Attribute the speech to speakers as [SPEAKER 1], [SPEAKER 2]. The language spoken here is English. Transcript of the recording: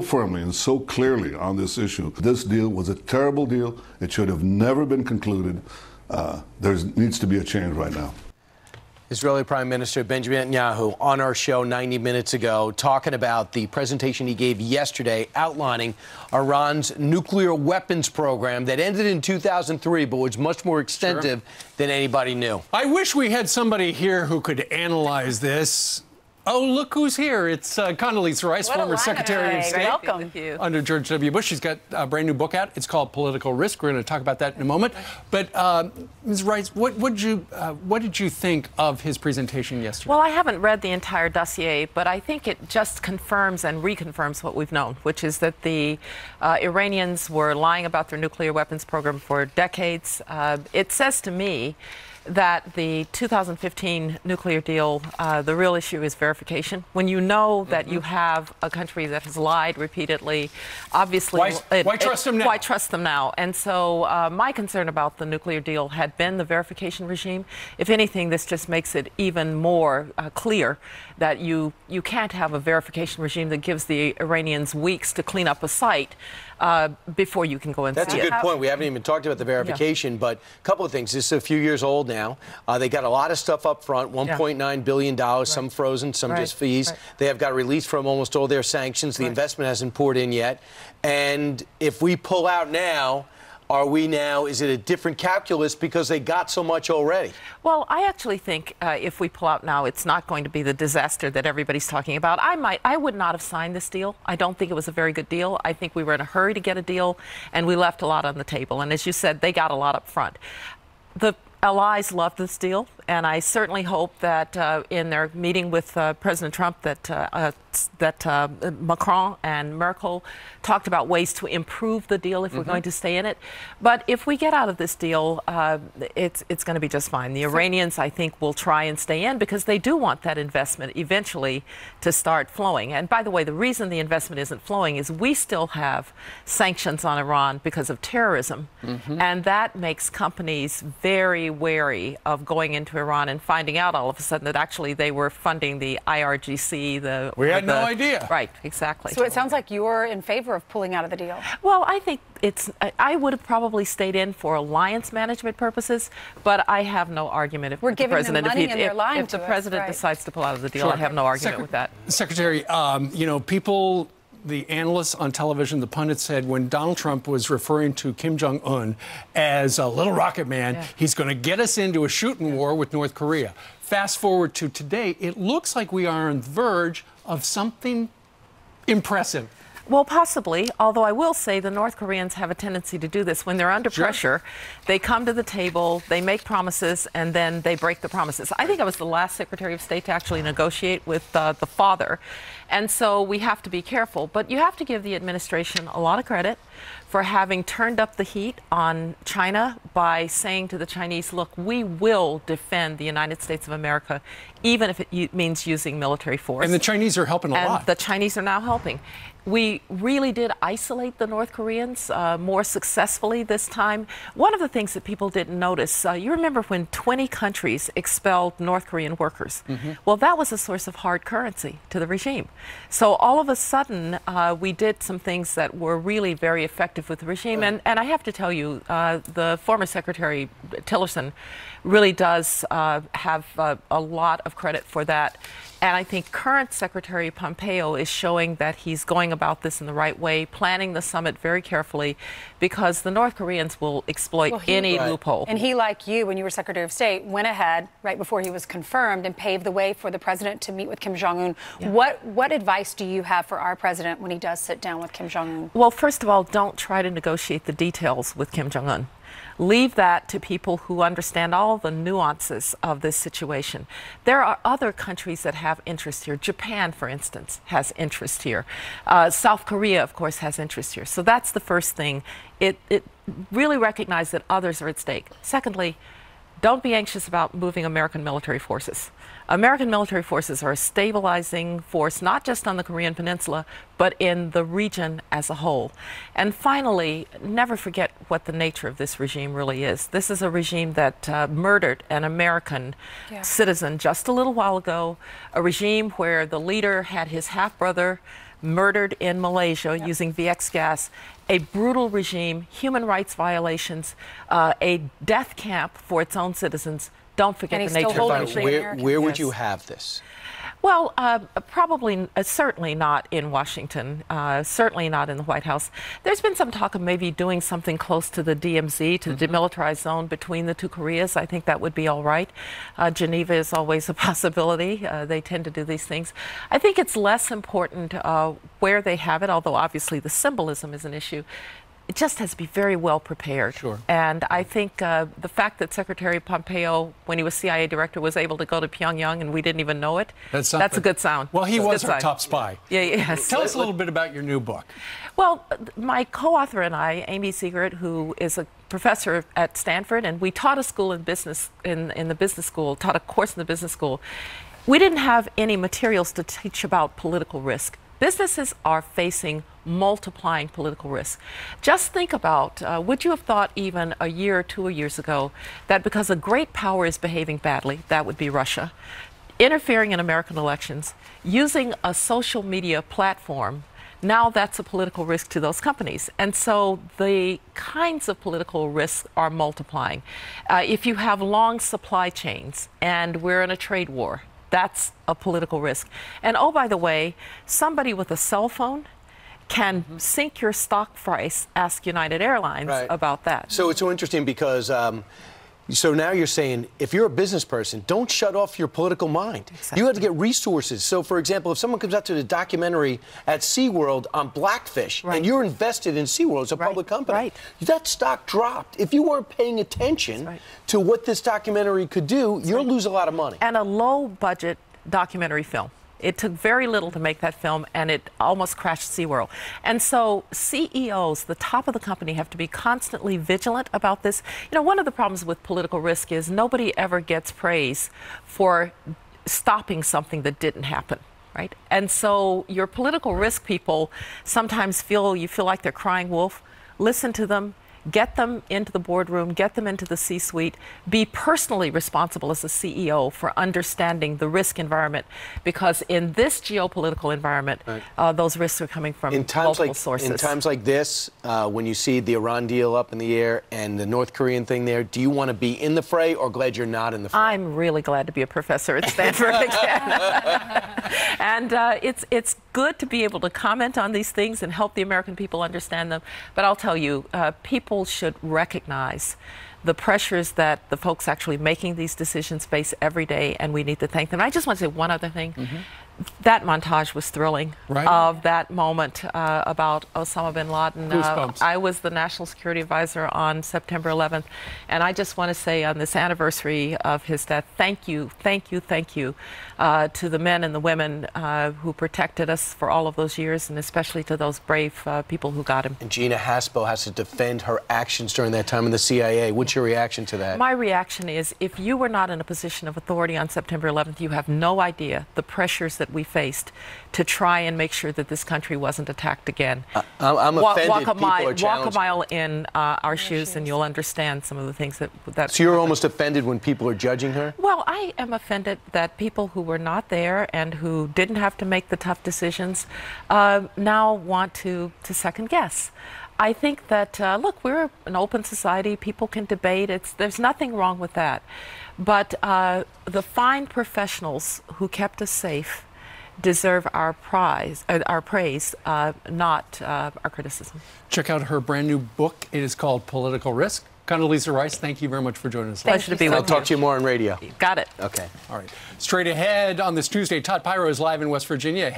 [SPEAKER 1] firmly and so clearly on this issue. This deal was a terrible deal. It should have never been concluded. There needs to be a change right now.
[SPEAKER 2] Israeli Prime Minister Benjamin Netanyahu on our show 90 minutes ago talking about the presentation he gave yesterday outlining Iran's nuclear weapons program that ended in 2003 but was much more extensive than anybody knew.
[SPEAKER 3] I wish we had somebody here who could analyze this. Oh, look who's here. It's Condoleezza Rice, former Secretary of State
[SPEAKER 4] Welcome.
[SPEAKER 3] under George W. Bush. She's got a brand new book out. It's called Political Risk. We're going to talk about that in a moment. But, Ms. Rice, what did you think of his presentation yesterday?
[SPEAKER 4] Well, I haven't read the entire dossier, but I think it just confirms and reconfirms what we've known, which is that the Iranians were lying about their nuclear weapons program for decades. It says to me that the 2015 nuclear deal, the real issue is verification. When you know that you have a country that has lied repeatedly, obviously...
[SPEAKER 3] Why trust them now?
[SPEAKER 4] Why trust them now? And so my concern about the nuclear deal had been the verification regime. If anything, this just makes it even more clear that you can't have a verification regime that gives the Iranians weeks to clean up a site before you can go and see it.
[SPEAKER 2] That's a good point. We haven't even talked about the verification, but a couple of things. This is a few years old now. They got a lot of stuff up front, $1.9 billion, some frozen, some just fees. They have got released from almost all their sanctions. The investment hasn't poured in yet. And if we pull out now, is it a different calculus because they got so much already?
[SPEAKER 4] Well, I actually think if we pull out now, it's not going to be the disaster that everybody's talking about. I would not have signed this deal. I don't think it was a very good deal. I think we were in a hurry to get a deal, and we left a lot on the table. And as you said, they got a lot up front. The allies loved this deal, and I certainly hope that in their meeting with President Trump that Macron and Merkel talked about ways to improve the deal if we're going to stay in it. But if we get out of this deal, it's going to be just fine. The Iranians, I think, will try and stay in because they do want that investment eventually to start flowing. And by the way, the reason the investment isn't flowing is we still have sanctions on Iran because of terrorism. And that makes companies very wary of going into Iran and finding out all of a sudden that actually they were funding the IRGC.
[SPEAKER 3] We had no idea.
[SPEAKER 4] Right, exactly.
[SPEAKER 5] So it sounds like you're in favor of pulling out of the deal.
[SPEAKER 4] Well, I think I would have probably stayed in for alliance management purposes, but I have no argument if the president, if the president decides to pull out of the deal, I have no argument with that.
[SPEAKER 3] Secretary, you know, people, the analysts on television, the pundits said when Donald Trump was referring to Kim Jong-un as a little rocket man, he's going to get us into a shooting war with North Korea. Fast forward to today, it looks like we are on the verge of something impressive.
[SPEAKER 4] Well, possibly, although I will say the North Koreans have a tendency to do this. When they're under pressure, they come to the table, they make promises, and then they break the promises. I think I was the last Secretary of State to actually negotiate with the father. And so we have to be careful. But you have to give the administration a lot of credit for having turned up the heat on China by saying to the Chinese, look, we will defend the United States of America, even if it means using military force.
[SPEAKER 3] And the Chinese are helping a lot.
[SPEAKER 4] And the Chinese are now helping. We really did isolate the North Koreans more successfully this time. One of the things that people didn't notice, you remember when 20 countries expelled North Korean workers? Well, that was a source of hard currency to the regime. So all of a sudden, we did some things that were really very effective with the regime. And I have to tell you, the former Secretary Tillerson really does have a lot of credit for that. And I think current Secretary Pompeo is showing that he's going about this in the right way, planning the summit very carefully, because the North Koreans will exploit any loophole.
[SPEAKER 5] And he, like you, when you were Secretary of State, went ahead right before he was confirmed and paved the way for the president to meet with Kim Jong-un. What advice do you have for our president when he does sit down with Kim Jong-un?
[SPEAKER 4] Well, first of all, don't try to negotiate the details with Kim Jong-un. Leave that to people who understand all the nuances of this situation. There are other countries that have interest here. Japan, for instance, has interest here. South Korea, of course, has interest here. So that's the first thing. It really recognizes that others are at stake. Secondly, don't be anxious about moving American military forces. American military forces are a stabilizing force, not just on the Korean Peninsula, but in the region as a whole. And finally, never forget what the nature of this regime really is. This is a regime that murdered an American citizen just a little while ago, a regime where the leader had his half-brother murdered in Malaysia using VX gas, a brutal regime, human rights violations, a death camp for its own citizens. Don't forget the nature of the regime.
[SPEAKER 2] Where would you have this?
[SPEAKER 4] Well, probably, certainly not in Washington, certainly not in the White House. There's been some talk of maybe doing something close to the DMZ, to the demilitarized zone between the two Koreas. I think that would be all right. Geneva is always a possibility. They tend to do these things. I think it's less important where they have it, although obviously the symbolism is an issue. It just has to be very well prepared.
[SPEAKER 3] Sure.
[SPEAKER 4] And I think the fact that Secretary Pompeo, when he was CIA director, was able to go to Pyongyang and we didn't even know it, that's a good sound.
[SPEAKER 3] Well, he was our top spy.
[SPEAKER 4] Yeah, yes.
[SPEAKER 3] Tell us a little bit about your new book.
[SPEAKER 4] Well, my co-author and I, Amy Siegert, who is a professor at Stanford, and we taught a school in business, in the business school, taught a course in the business school. We didn't have any materials to teach about political risk. Businesses are facing multiplying political risk. Just think about, would you have thought even a year or 2 years ago that because a great power is behaving badly, that would be Russia, interfering in American elections, using a social media platform, now that's a political risk to those companies. And so the kinds of political risks are multiplying. If you have long supply chains and we're in a trade war, that's a political risk. And oh, by the way, somebody with a cell phone can sink your stock price. Ask United Airlines about that.
[SPEAKER 2] So it's so interesting because so now you're saying if you're a business person, don't shut off your political mind. Exactly. You have to get resources. So, for example, if someone comes out to the documentary at SeaWorld on Blackfish and you're invested in SeaWorld, it's a public company, that stock dropped. If you weren't paying attention to what this documentary could do, you'll lose a lot of money.
[SPEAKER 4] And a low-budget documentary film. It took very little to make that film, and it almost crashed SeaWorld. And so CEOs, the top of the company, have to be constantly vigilant about this. You know, one of the problems with political risk is nobody ever gets praise for stopping something that didn't happen. Right? And so your political risk people sometimes you feel like they're crying wolf. Listen to them. Get them into the boardroom, get them into the C-suite, be personally responsible as a CEO for understanding the risk environment, because in this geopolitical environment, those risks are coming from multiple sources.
[SPEAKER 2] In times like this, when you see the Iran deal up in the air and the North Korean thing there, do you want to be in the fray or glad you're not in the fray?
[SPEAKER 4] I'm really glad to be a professor at Stanford again. And it's good to be able to comment on these things and help the American people understand them. But I'll tell you, people should recognize the pressures that the folks actually making these decisions face every day, and we need to thank them. I just want to say one other thing. That montage was thrilling, of that moment about Osama bin Laden. I was the National Security Advisor on September 11th, and I just want to say on this anniversary of his death, thank you, thank you, thank you to the men and the women who protected us for all of those years, and especially to those brave people who got him.
[SPEAKER 2] And Gina Haspel has to defend her actions during that time in the CIA. What's your reaction to that?
[SPEAKER 4] My reaction is, if you were not in a position of authority on September 11th, you have no idea the pressures that we faced to try and make sure that this country wasn't attacked again.
[SPEAKER 2] I'm offended people are challenging.
[SPEAKER 4] Walk a mile in our shoes and you'll understand some of the things that
[SPEAKER 2] So you're almost offended when people are judging her?
[SPEAKER 4] Well, I am offended that people who were not there and who didn't have to make the tough decisions now want to second guess. I think that, look, we're an open society. People can debate. There's nothing wrong with that. But the fine professionals who kept us safe deserve our praise, not our criticism.
[SPEAKER 3] Check out her brand new book. It is called Political Risk. Condoleezza Rice, thank you very much for joining us.
[SPEAKER 4] Pleasure to be with you.
[SPEAKER 2] I'll talk to you more on radio.
[SPEAKER 4] Got it.
[SPEAKER 2] Okay.
[SPEAKER 3] All right. Straight ahead on this Tuesday, Todd Pyro is live in West Virginia.